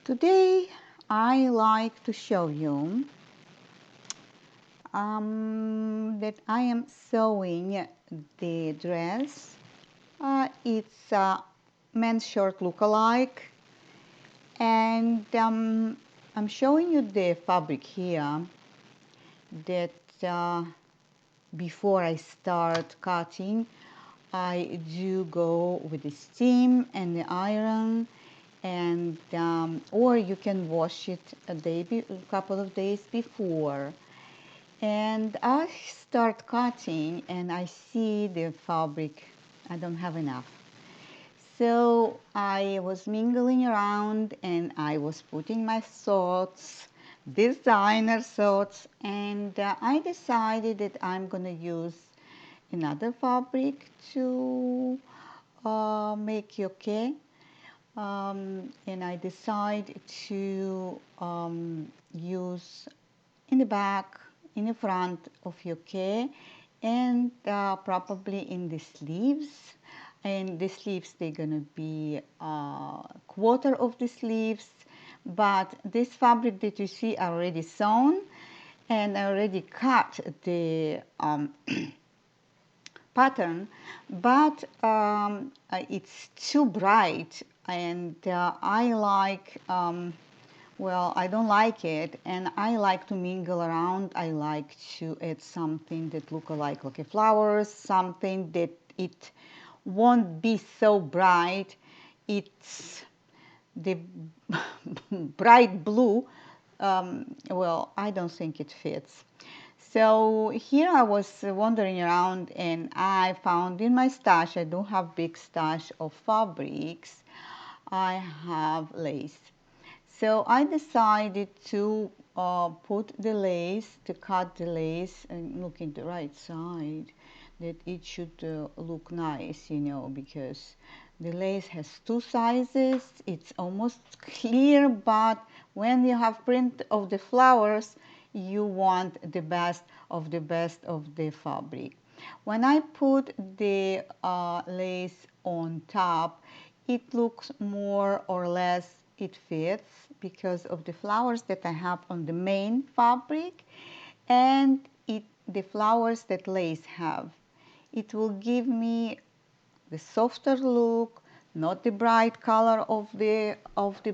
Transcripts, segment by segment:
Today I like to show you that I am sewing the dress. It's a men's short look-alike, and I'm showing you the fabric here that before I start cutting I do go with the steam and the iron, and or you can wash it a couple of days before. And I start cutting and I see the fabric, I don't have enough. So I was mingling around and I was putting my thoughts, designer thoughts, and I decided that I'm gonna use another fabric to make yoke. And I decide to use in the back, in the front of yoke, and probably in the sleeves. And the sleeves, they're gonna be a quarter of the sleeves, but this fabric that you see already sewn, and I already cut the pattern, but it's too bright, and I like well, I don't like it, and I like to mingle around. I like to add something that look like a flowers, something that it won't be so bright. It's the bright blue. Well, I don't think it fits. So here I was wandering around and I found in my stash, I don't have big stash of fabrics, I have lace. So I decided to put the lace, to cut the lace and look in the right side, that it should look nice, you know, because the lace has two sizes. It's almost clear, but when you have print of the flowers, you want the best of the best of the fabric. When I put the lace on top, it looks more or less it fits because of the flowers that I have on the main fabric and the flowers that lace have. It will give me the softer look, not the bright color of the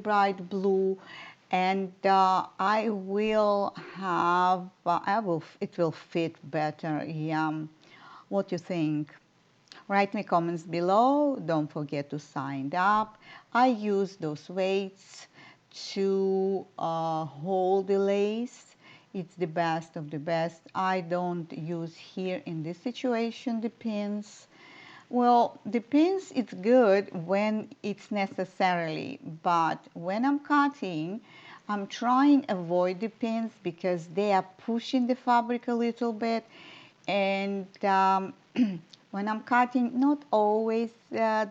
bright blue, and I will have it will fit better. Yeah, what you think? Write me comments below. Don't forget to sign up. I use those weights to hold the lace. It's the best of the best. I don't use here in this situation the pins. Well, the pins, it's good when it's necessarily, but when I'm cutting, I'm trying to avoid the pins because they are pushing the fabric a little bit, and when I'm cutting, not always the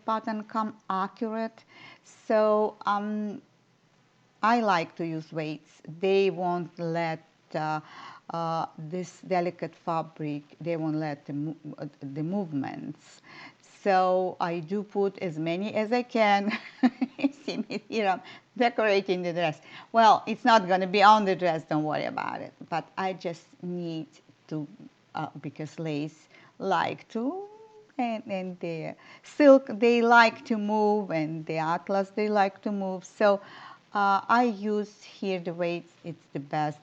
pattern come accurate, so I like to use weights. They won't let this delicate fabric, they won't let the movements. So I do put as many as I can. See me here, I'm decorating the dress. Well, it's not going to be on the dress, don't worry about it. But I just need to, because lace like to, and the silk, they like to move, and the atlas, they like to move. So I use here the weights. It's the best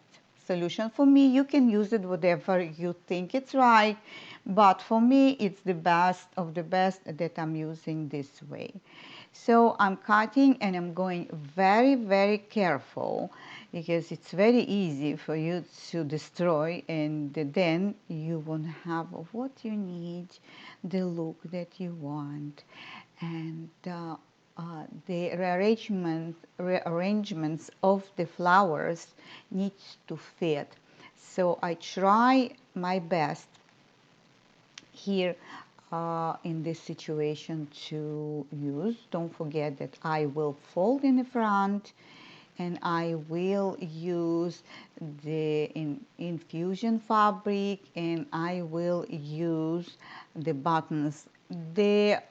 solution for me. You can use it whatever you think it's right, but for me it's the best of the best that I'm using this way. So I'm cutting and I'm going very, very careful because it's very easy for you to destroy, and then you won't have what you need, the look that you want, and the rearrangements of the flowers needs to fit. So I try my best here in this situation to use. Don't forget that I will fold in the front and I will use the infusion fabric, and I will use the buttons. The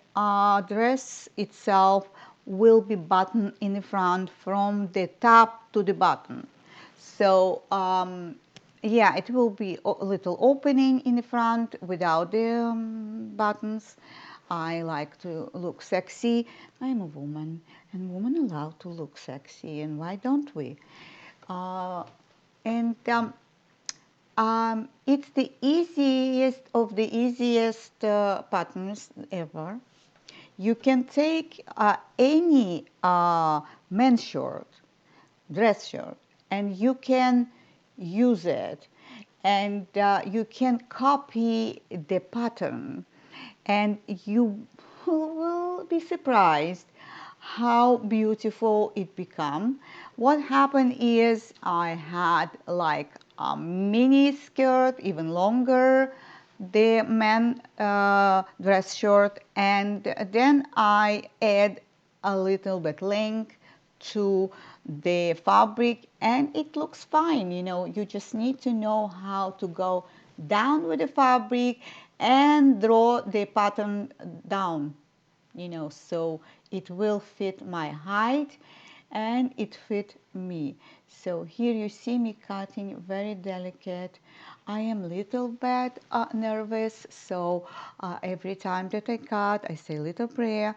dress itself will be buttoned in the front from the top to the bottom. So yeah, it will be a little opening in the front without the buttons. I like to look sexy. I'm a woman, and women are allowed to look sexy, and why don't we? Uh, and it's the easiest of the easiest patterns ever. You can take any men's shirt, dress shirt, and you can use it, and you can copy the pattern, and you will be surprised how beautiful it become. What happened is I had like a mini skirt, even longer, the men dress shirt, and then I add a little bit length to the fabric, and it looks fine. You know, you just need to know how to go down with the fabric and draw the pattern down, you know, so it will fit my height and it fit me. So here you see me cutting very delicate. I am little bit nervous, so every time that I cut, I say a little prayer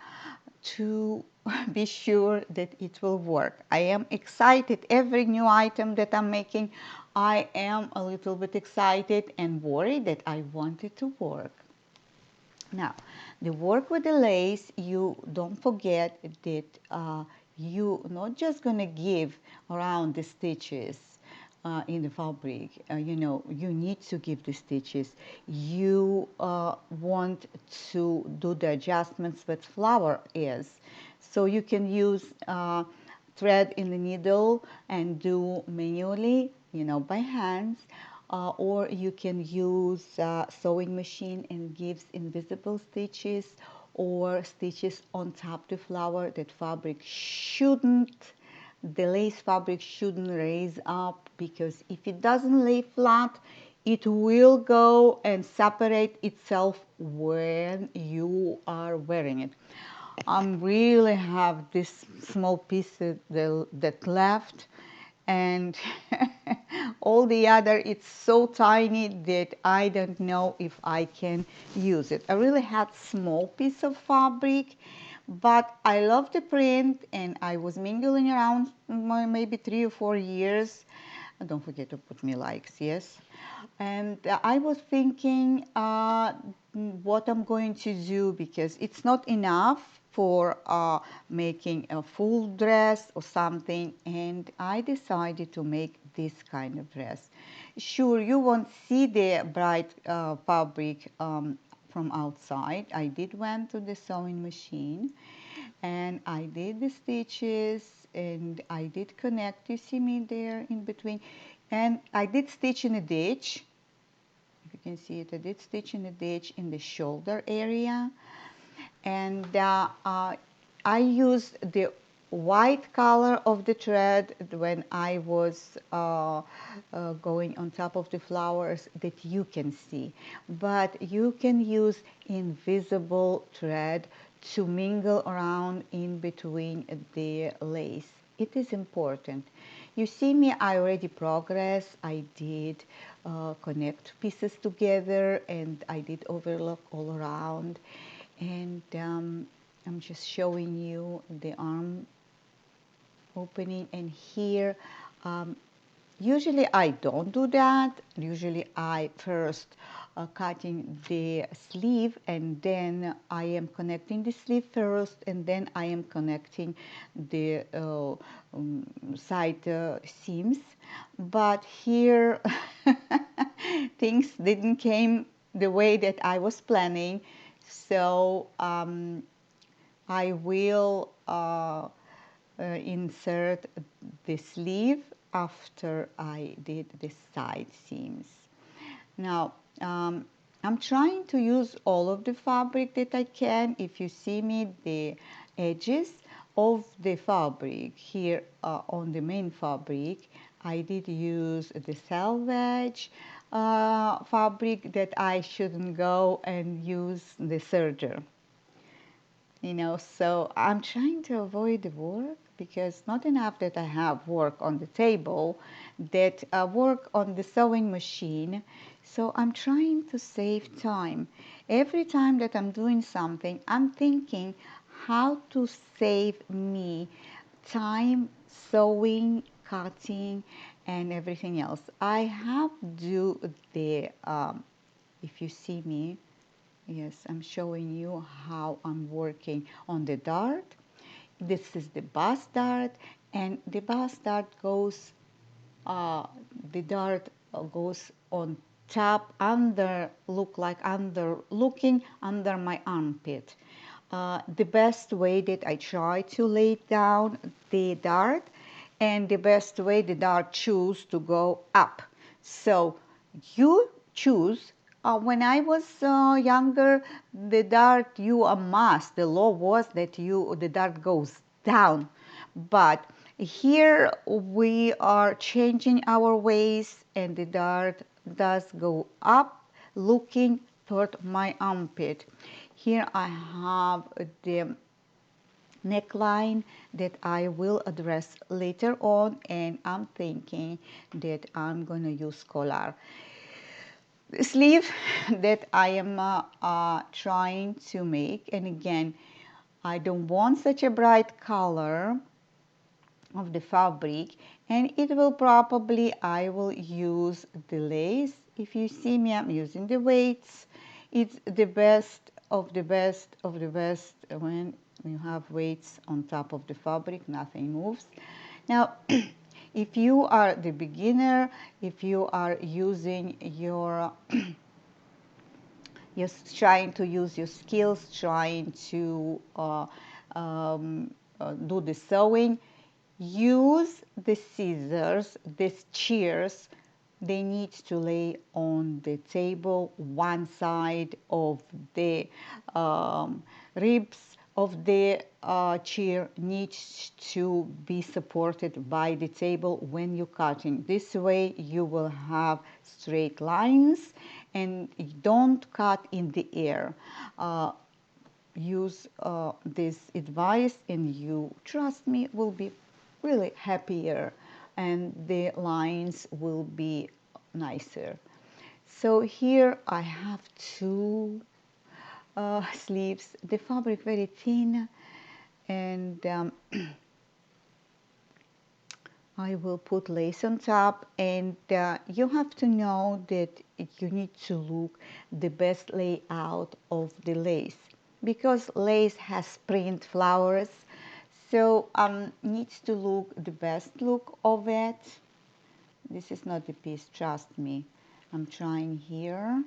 to be sure that it will work. I am excited every new item that I'm making. I am a little bit excited and worried that I want it to work. Now, the work with the lace, you don't forget that you not just gonna give around the stitches in the fabric. You know, you need to give the stitches. You want to do the adjustments with flower is. So you can use thread in the needle and do manually, you know, by hands, or you can use sewing machine and gives invisible stitches or stitches on top the flower. That fabric shouldn't, the lace fabric shouldn't raise up, because if it doesn't lay flat, it will go and separate itself when you are wearing it. I really have this small piece that left, and all the other, it's so tiny that I don't know if I can use it. I really had small piece of fabric, but I love the print, and I was mingling around maybe 3 or 4 years. And don't forget to put me likes, yes. And I was thinking what I'm going to do, because it's not enough for making a full dress or something, and I decided to make this kind of dress. Sure, you won't see the bright fabric from outside. I did went to the sewing machine and I did the stitches and I did connect. You see me there in between, and I did stitch in a ditch. If you can see it, I did stitch in a ditch in the shoulder area, and I used the white color of the thread when I was going on top of the flowers that you can see, but you can use invisible thread to mingle around in between the lace. It is important. You see me, I already progress. I did connect pieces together and I did overlock all around, and I'm just showing you the arm opening. And here usually I don't do that. Usually I first cutting the sleeve, and then I am connecting the sleeve first, and then I am connecting the side seams. But here things didn't came the way that I was planning, so I will insert the sleeve after I did the side seams. Now, I'm trying to use all of the fabric that I can. If you see me, the edges of the fabric here on the main fabric, I did use the selvage fabric that I shouldn't go and use the serger. So I'm trying to avoid the work because not enough that I have work on the table, that work on the sewing machine. So I'm trying to save time. Every time that I'm doing something, I'm thinking how to save me time sewing, cutting, and everything else. I have do the, if you see me, yes, I'm showing you how I'm working on the dart. This is the bus dart, and the bus dart goes, uh, the dart goes on top, under, look like under, looking under my armpit. The best way that I try to lay down the dart, and the best way the dart choose to go up. So you choose. When I was younger, the dart, you a must. The law was that the dart goes down, but here we are changing our ways, and the dart does go up, looking toward my armpit. Here I have the neckline that I will address later on, and I'm thinking that I'm going to use collar. The sleeve that I am trying to make, and again, I don't want such a bright color of the fabric, and it will probably, I will use the lace. If you see me, I'm using the weights. It's the best of the best of the best when you have weights on top of the fabric, nothing moves. Now if you are the beginner, if you are using your just trying to use your skills, trying to do the sewing, use the scissors. These shears, they need to lay on the table. One side of the ribs of the chair needs to be supported by the table when you're cutting. This way you will have straight lines, and don't cut in the air. Use this advice, and you, trust me, will be really happier, and the lines will be nicer. So here I have two sleeves. The fabric very thin, and I will put lace on top, and you have to know that you need to look the best layout of the lace, because lace has print flowers, so needs to look the best look of it. This is not the piece, trust me. I'm trying here,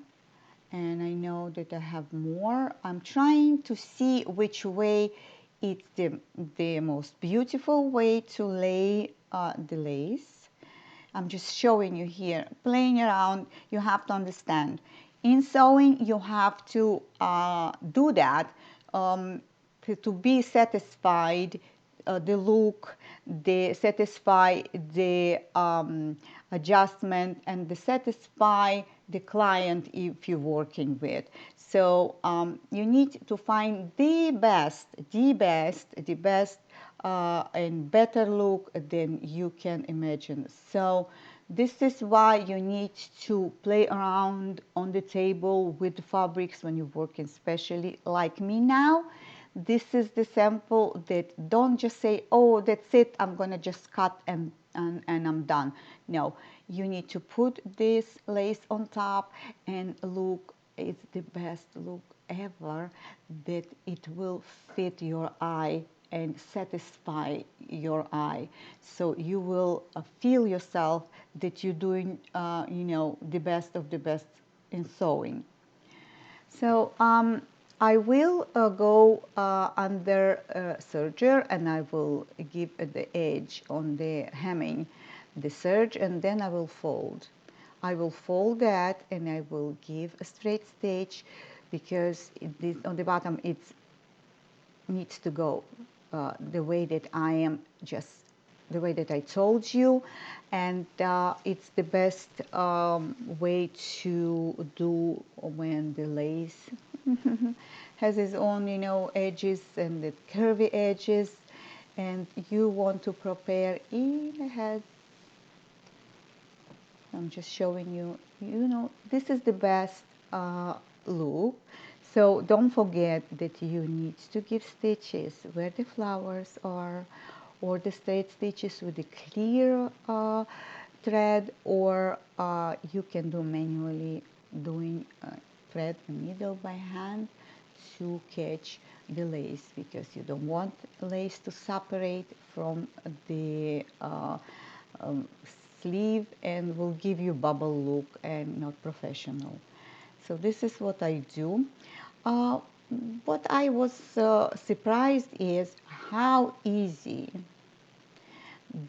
and I know that I have more. I'm trying to see which way it's the most beautiful way to lay the lace. I'm just showing you here, playing around. You have to understand. In sewing, you have to do that to be satisfied, the look, the satisfy the adjustment, and the satisfy the client if you're working with. So you need to find the best, and better look than you can imagine. So this is why you need to play around on the table with the fabrics when you're working, especially like me now. This is the sample that don't just say, oh, that's it, I'm gonna just cut and I'm done. No, you need to put this lace on top, and look, it's the best look ever, that it will fit your eye and satisfy your eye. So you will feel yourself that you're doing, the best of the best in sewing. So I will go under serger, and I will give the edge on the hemming, the serge, and then I will fold. I will fold that, and I will give a straight stitch, because on the bottom it needs to go the way that I am, just the way that I told you, and it's the best way to do when the lace has its own, you know, edges and the curvy edges, and you want to prepare in a head. I'm just showing you, you know, this is the best look. So don't forget that you need to give stitches where the flowers are, or the straight stitches with the clear thread, or you can do manually doing thread and needle by hand to catch the lace, because you don't want lace to separate from the um, sleeve and will give you bubble look and not professional. So this is what I do. Uh, what I was surprised is how easy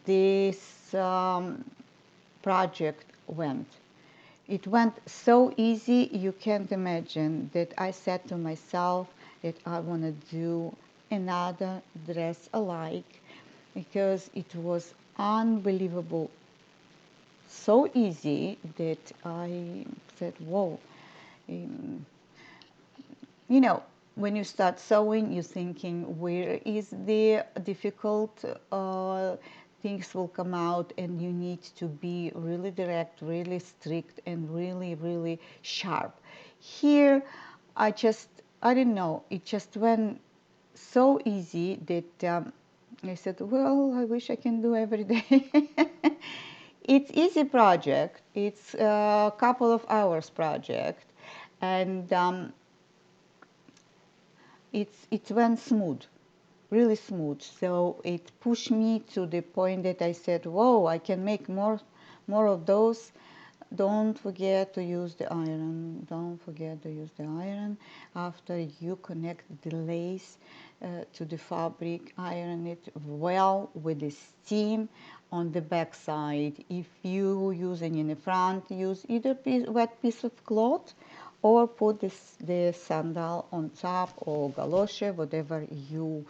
this project went. It went so easy, you can't imagine that I said to myself that I want to do another dress alike, because it was unbelievable, so easy that I said, whoa. Um, you know, when you start sewing, you're thinking, where is the difficult things will come out, and you need to be really direct, really strict, and really, really sharp. Here, I didn't know, it just went so easy that I said, well, I wish I can do every day. It's easy project. It's a couple of hours project, and it went smooth, really smooth. So it pushed me to the point that I said, whoa, I can make more of those. Don't forget to use the iron. Don't forget to use the iron. After you connect the lace to the fabric, iron it well with the steam on the back side. If you using in the front, use either wet piece of cloth, or put the sandal on top, or galoshe, whatever you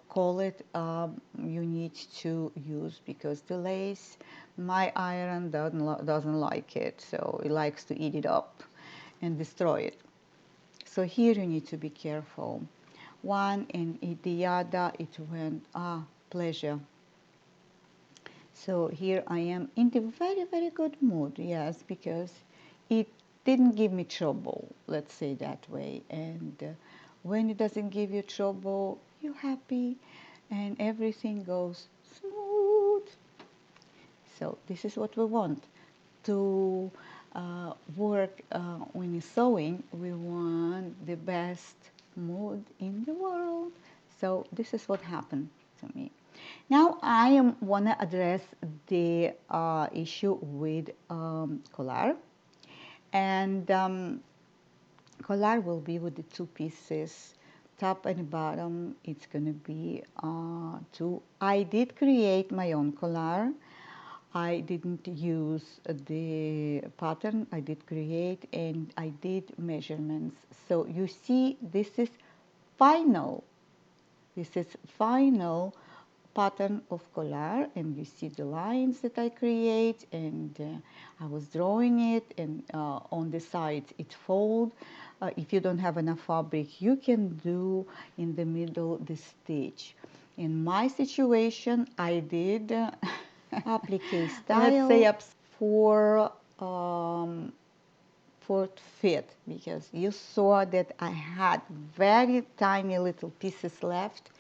call it, you need to use, because the lace, my iron doesn't like it, so it likes to eat it up and destroy it. So here you need to be careful. One and the other, it went, pleasure. So here I am in the very, very good mood, yes, because it didn't give me trouble, let's say that way. And when it doesn't give you trouble, you're happy and everything goes smooth. So this is what we want. To work when you're sewing, we want the best mood in the world. So this is what happened to me. Now I want to address the issue with collar, and collar will be with the two pieces, top and bottom. It's gonna be two. I did create my own collar. I didn't use the pattern. I did create, and I did measurements. So you see, this is final. This is final pattern of collar, and you see the lines that I create, and I was drawing it, and on the sides it fold. If you don't have enough fabric, you can do in the middle the stitch. In my situation, I did applique style, let's say up for fourth fit, because you saw that I had very tiny little pieces left,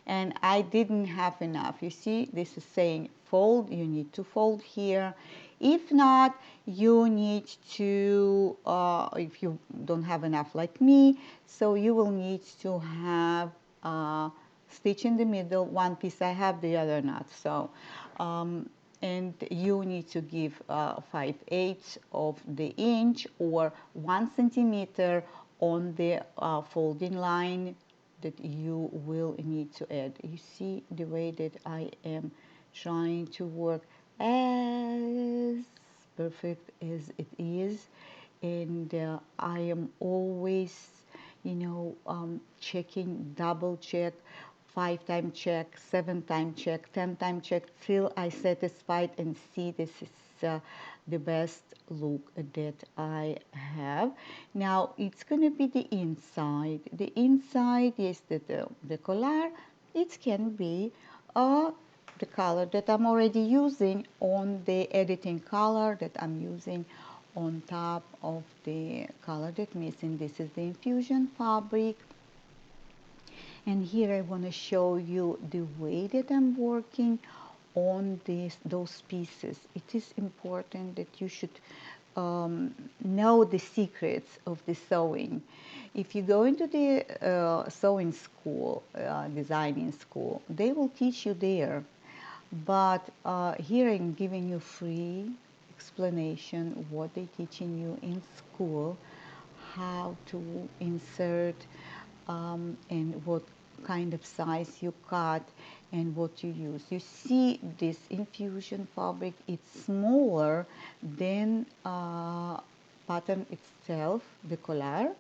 and I didn't have enough. You see, this is saying fold. You need to fold here. If not, you need to, if you don't have enough like me, so you will need to have stitch in the middle. One piece I have, the other not. So and you need to give 5/8 of the inch, or 1 centimeter on the folding line that you will need to add. You see the way that I am trying to work as perfect as it is, and I am always, you know, checking, double check, 5-time check, 7-time check, 10-time check, till I satisfied and see this is the best look that I have. Now it's going to be the inside. The inside is the collar. It can be the color that I'm already using on the editing color that I'm using on top of the color that missing. This is the infusion fabric. And here I want to show you the way that I'm working on those pieces. It is important that you should know the secrets of the sewing. If you go into the sewing school, designing school, they will teach you there. But here I'm giving you free explanation what they're teaching you in school, how to insert and what kind of size you cut and what you use. You see this infusion fabric, it's smaller than pattern itself, the collar,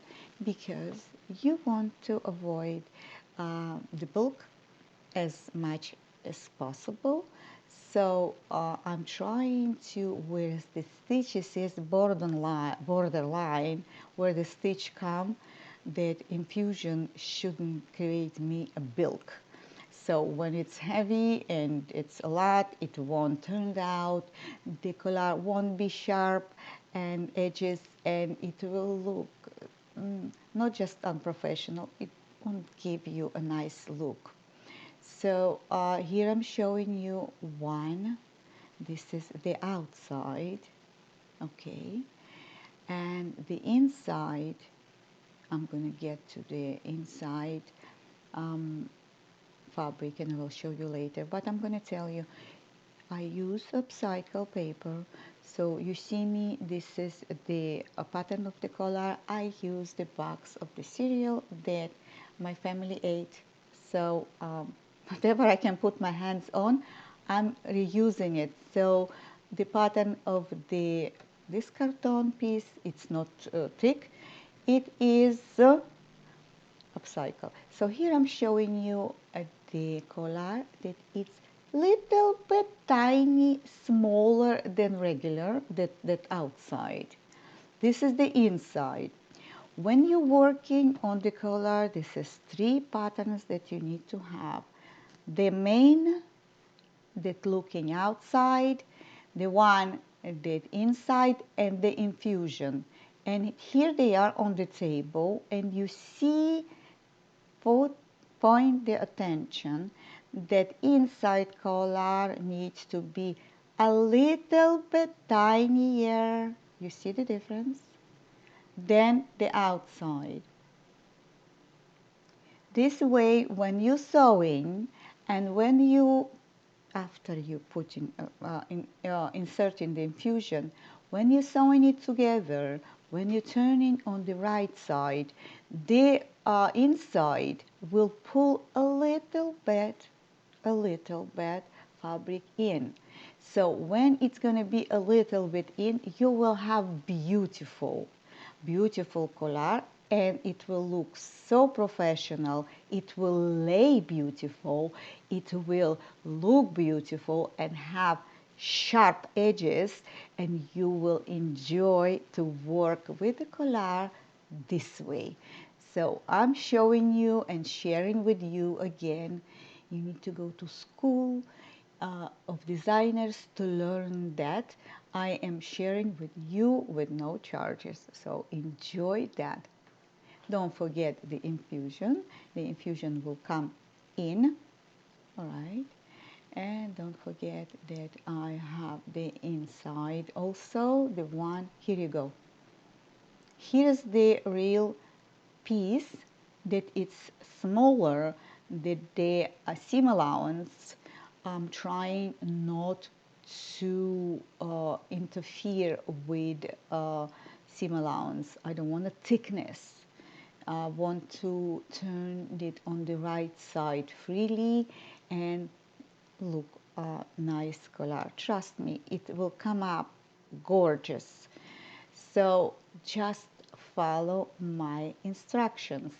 because you want to avoid the bulk as much as possible. So I'm trying to, where the stitches is borderline, where the stitch come, that infusion shouldn't create me a bulk. So when it's heavy and it's a lot, it won't turn out, the collar won't be sharp and edges, and it will look not just unprofessional, it won't give you a nice look. So here I'm showing you one. This is the outside, okay, and the inside. I'm going to get to the inside fabric and I will show you later, but I'm going to tell you I use upcycle paper. So you see me, this is the pattern of the collar. I use the box of the cereal that my family ate. So whatever I can put my hands on, I'm reusing it. So the pattern of this carton piece, it's not thick. It is upcycle. So here I'm showing you the collar that it's little bit tiny, smaller than regular, that outside. This is the inside. When you're working on the collar, this is 3 patterns that you need to have. The main that looking outside, the one that inside, and the infusion. And here they are on the table, and you see, point the attention that inside collar needs to be a little bit tinier. You see the difference? Than the outside. This way, when you sewing and when you, after you putting inserting the infusion, when you're sewing it together, when you're turning on the right side, the inside will pull a little bit fabric in. So when it's going to be a little bit in, you will have beautiful collar, and it will look so professional, it will lay beautiful, it will look beautiful and have sharp edges, and you will enjoy to work with the collar this way. So I'm showing you and sharing with you again. You need to go to school of designers to learn that. I am sharing with you with no charges, so enjoy that. Don't forget the infusion. The infusion will come in, all right? And don't forget that I have the inside also, the one, here you go. Here's the real piece that it's smaller than the seam allowance. I'm trying not to interfere with seam allowance. I don't want a thickness. I want to turn it on the right side freely and look nice collar. Trust me, it will come up gorgeous. So just follow my instructions.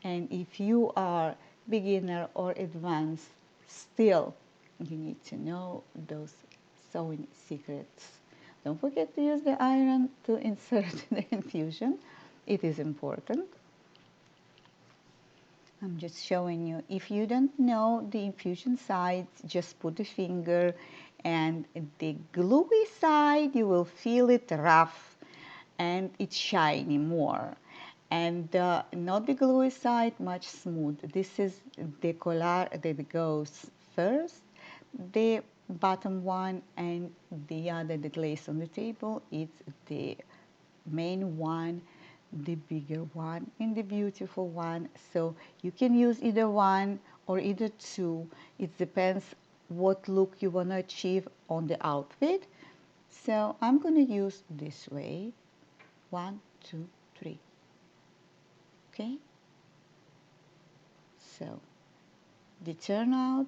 And if you are beginner or advanced, still you need to know those sewing secrets. Don't forget to use the iron to insert the infusion. It is important. I'm just showing you. If you don't know the infusion sides, just put the finger, and the gluey side, you will feel it rough and it's shiny more. And not the gluey side, much smooth. This is the collar that goes first, the bottom one, and the other that lays on the table, it's the main one, the bigger one, and the beautiful one. So you can use either one or either two. It depends what look you want to achieve on the outfit. So I'm going to use this way. 1, 2, 3. Okay? So the turnout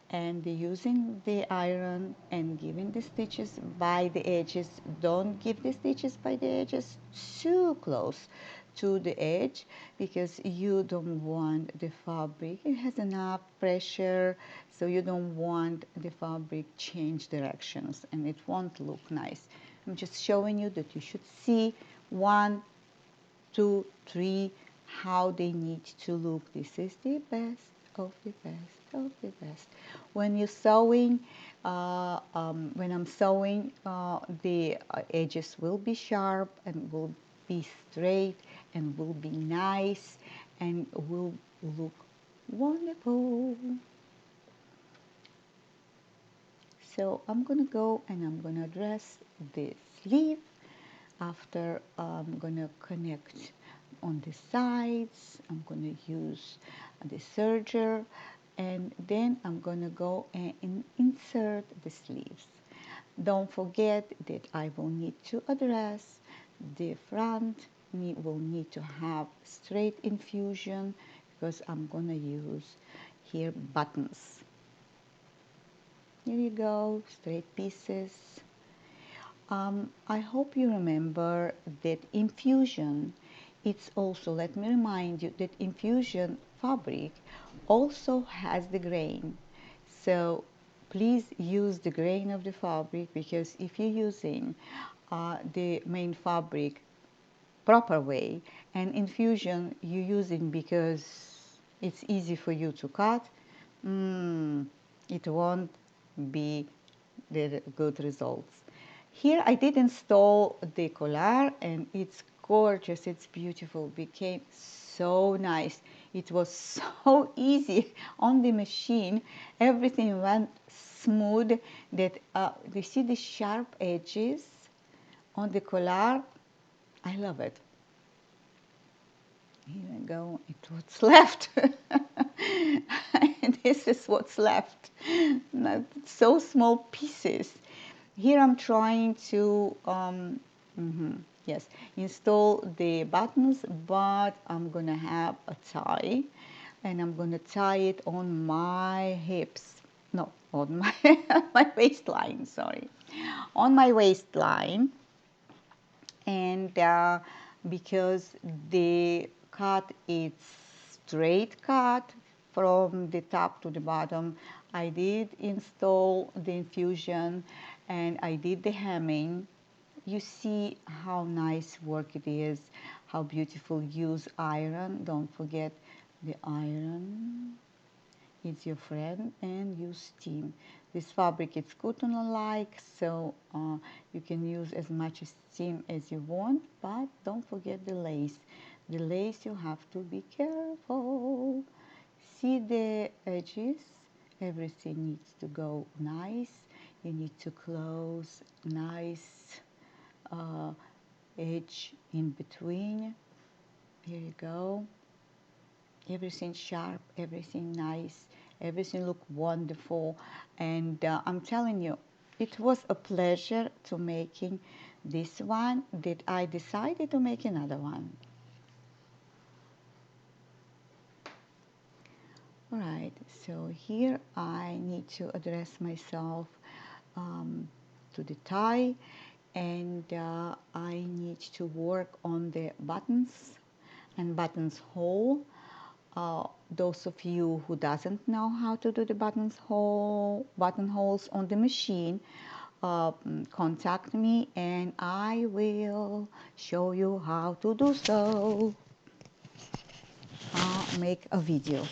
and using the iron and giving the stitches by the edges. Don't give the stitches by the edges too close to the edge, because you don't want the fabric, it has enough pressure, so you don't want the fabric change directions and it won't look nice. I'm just showing you that you should see 1, 2, 3 how they need to look. This is the best of the best of the best. When you're sewing, when I'm sewing, the edges will be sharp and will be straight and will be nice and will look wonderful. So I'm gonna go and I'm gonna dress the sleeve. After I'm gonna connect on the sides, I'm gonna use the serger, and then I'm gonna go and insert the sleeves. Don't forget that I will need to address the front, will need to have straight infusion because I'm gonna use here buttons. Here you go, straight pieces. I hope you remember that infusion, it's also, let me remind you that infusion fabric also has the grain. So please use the grain of the fabric, because if you're using the main fabric proper way and infusion you're using because it's easy for you to cut, it won't be the good results. Here I did install the collar and it's gorgeous, it's beautiful, became so nice. It was so easy on the machine, everything went smooth. That you see the sharp edges on the collar, I love it. Here we go, it's what's left. This is what's left. So small pieces. Here I'm trying to, yes, install the buttons, but I'm gonna have a tie, and I'm gonna tie it on my hips. No, on my, my waistline, sorry. On my waistline, and because the cut is straight cut from the top to the bottom, I did install the infusion and I did the hemming. You see how nice work it is, how beautiful. Use iron, don't forget the iron, it's your friend, and use steam. This fabric is cotton-like, so you can use as much steam as you want, but don't forget the lace. The lace, you have to be careful. See the edges, everything needs to go nice. You need to close nice edge in between. Here you go. Everything sharp, everything nice, everything look wonderful, and I'm telling you, it was a pleasure to making this one that I decided to make another one. All right, so here I need to address myself to the tie, and I need to work on the buttons and buttons hole. Those of you who doesn't know how to do the buttonholes on the machine, contact me and I will show you how to do so. I'll make a video.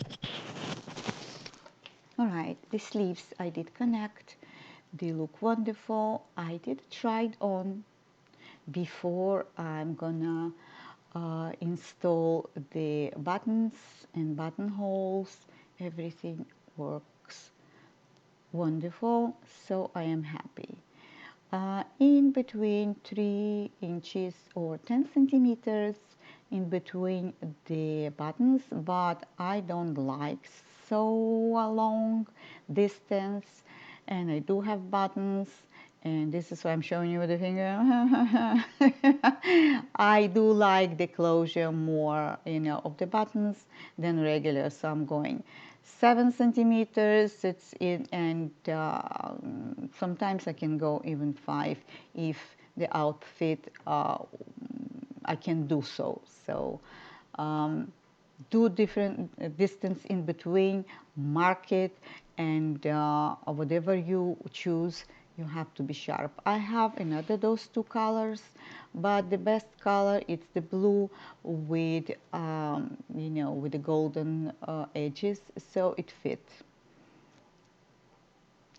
Alright, the sleeves I did connect. They look wonderful. I did try it on before I'm gonna install the buttons and buttonholes. Everything works wonderful, so I am happy. In between 3 inches or 10 centimeters in between the buttons, but I don't like so a long distance, and I do have buttons, and this is why I'm showing you with the finger. I do like the closure more, of the buttons than regular, so I'm going 7 centimeters. It's in, and sometimes I can go even 5 if the outfit I can do so. So do different distance in between, mark it, and whatever you choose, you have to be sharp. I have another those two colors, but the best color is the blue with with the golden edges, so it fits.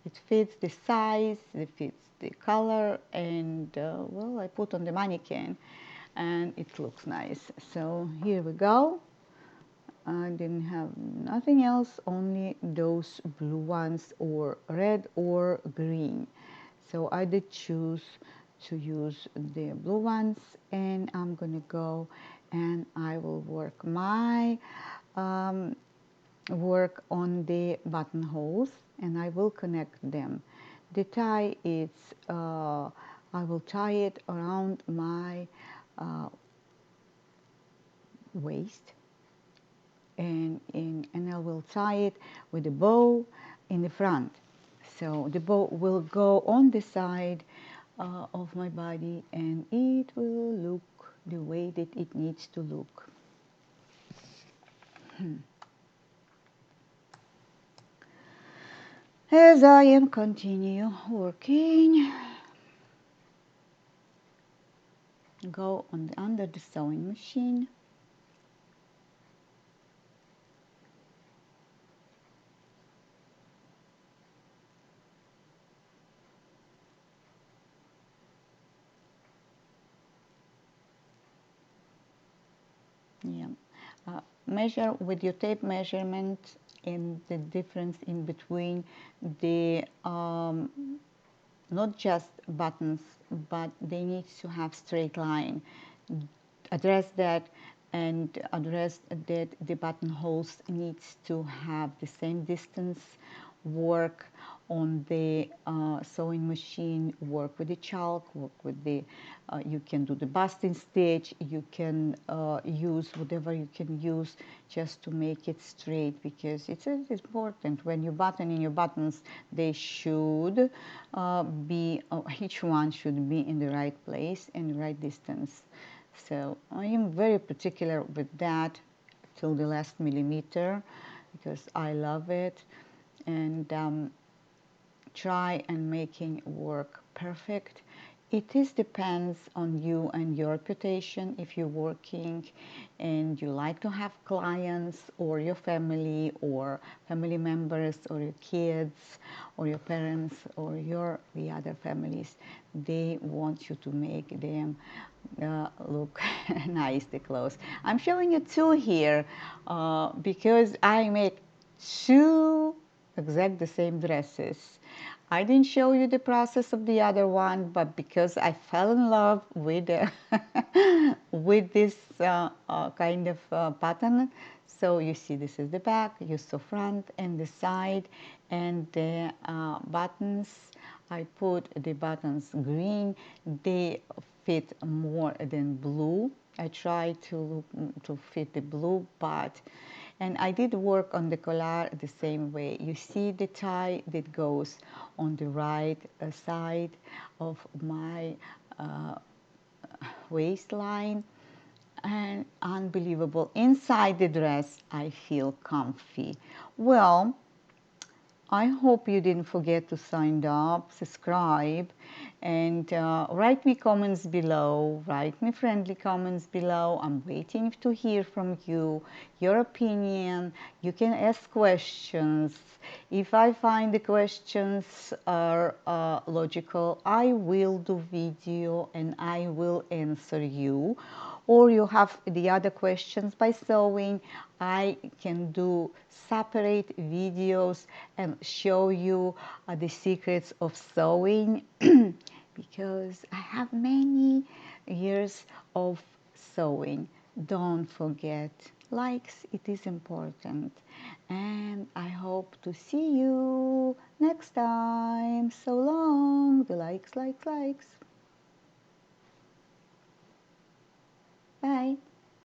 It fits the size, it fits the color, and well, I put on the mannequin and it looks nice. So here we go. I didn't have nothing else, only those blue ones, or red or green. So I did choose to use the blue ones, and I'm gonna go and I will work on the buttonholes, and I will connect them. The tie is I will tie it around my waist, and I will tie it with a bow in the front. So the bow will go on the side of my body, and it will look the way that it needs to look. As I am continue working, go under the sewing machine. Yeah. Measure with your tape measurement, and the difference in between the not just buttons, but they need to have straight line. Address that, and address that the buttonholes needs to have the same distance. Work on the sewing machine, work with the chalk, work with the you can do the basting stitch, you can use whatever you can use just to make it straight, because it's important when you button in your buttons, they should be each one should be in the right place and the right distance. So I am very particular with that till the last millimeter, because I love it, and try and making work perfect. It is depends on you and your reputation. If you're working and you like to have clients, or your family, or family members, or your kids, or your parents, or the other families, they want you to make them look nice, the clothes. I'm showing you two here because I make two exact the same dresses. I didn't show you the process of the other one, but because I fell in love with with this kind of pattern. So you see, this is the back, you saw front and the side, and the buttons. I put the buttons green. They fit more than blue. I try to fit the blue, but and I did work on the collar the same way. You see the tie that goes on the right side of my waistline, and unbelievable. Inside the dress, I feel comfy. Well, I hope you didn't forget to sign up, subscribe, and write me comments below. Write me friendly comments below. I'm waiting to hear from you, your opinion. You can ask questions. If I find the questions are logical, I will do video and I will answer you. Or you have the other questions by sewing, I can do separate videos and show you the secrets of sewing because I have many years of sewing. Don't forget, likes, it is important. And I hope to see you next time. So long. The likes, likes, likes. Bye.